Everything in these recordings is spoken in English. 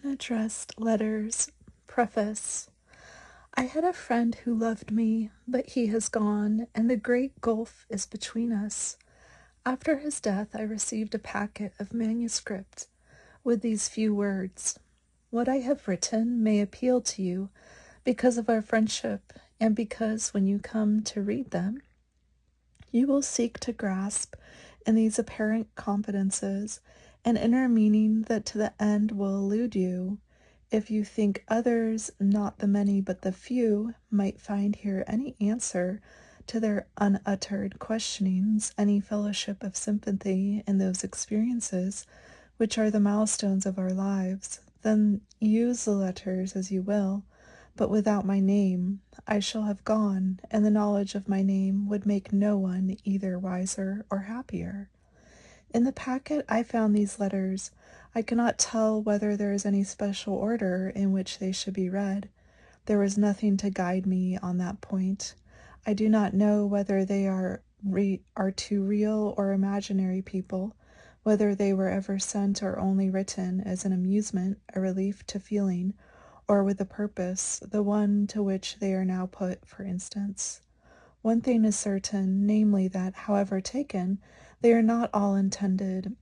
Unaddressed Letters. Preface. I had a friend who loved me, but he has gone, and the great gulf is between us. After his death, I received a packet of manuscript with these few words. What I have written may appeal to you because of our friendship, and because when you come to read them, you will seek to grasp in these apparent confidences an inner meaning that to the end will elude you. If you think others, not the many but the few, might find here any answer to their unuttered questionings, any fellowship of sympathy in those experiences which are the milestones of our lives, then use the letters as you will, but without my name. I shall have gone, and the knowledge of my name would make no one either wiser or happier. In the packet I found these letters. I cannot tell whether there is any special order in which they should be read. There was nothing to guide me on that point. I do not know whether they are to real or imaginary people, whether they were ever sent or only written as an amusement, a relief to feeling, or with a purpose, the one to which they are now put, for instance. One thing is certain, namely that, however taken, they are not all indicted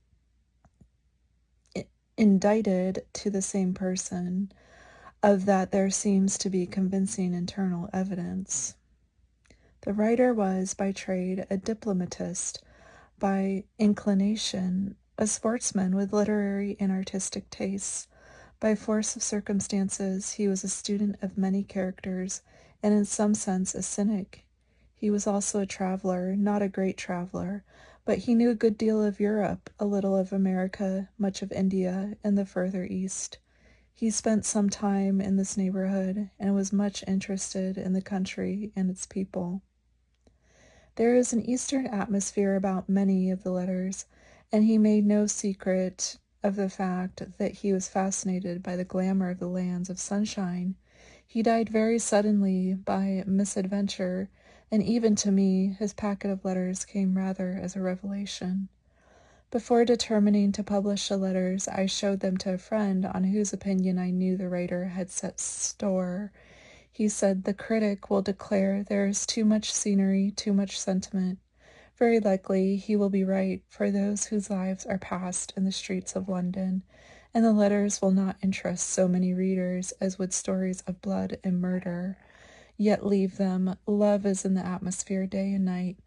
to the same person. Of that there seems to be convincing internal evidence. The writer was, by trade, a diplomatist, by inclination, a sportsman with literary and artistic tastes. By force of circumstances, he was a student of many characters, and in some sense a cynic. He was also a traveler, not a great traveler, but he knew a good deal of Europe, a little of America, much of India, and the further East. He spent some time in this neighborhood, and was much interested in the country and its people. There is an Eastern atmosphere about many of the letters, and he made no secret of the fact that he was fascinated by the glamour of the lands of sunshine. He died very suddenly by misadventure, and even to me his packet of letters came rather as a revelation. Before determining to publish the letters, I showed them to a friend on whose opinion I knew the writer had set store. He said, "The critic will declare there is too much scenery, too much sentiment. Very likely he will be right for those whose lives are passed in the streets of London, and the letters will not interest so many readers as would stories of blood and murder. Yet leave them. Love is in the atmosphere day and night,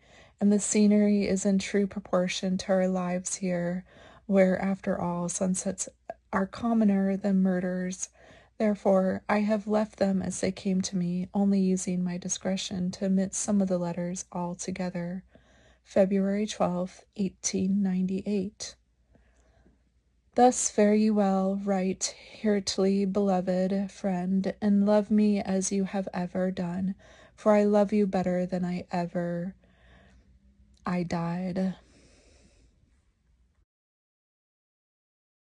and the scenery is in true proportion to our lives here, where, after all, sunsets are commoner than murders. Therefore, I have left them as they came to me, only using my discretion to omit some of the letters altogether." February 12th, 1898. Thus fare you well, right heartily beloved friend, and love me as you have ever done, for I love you better than I died.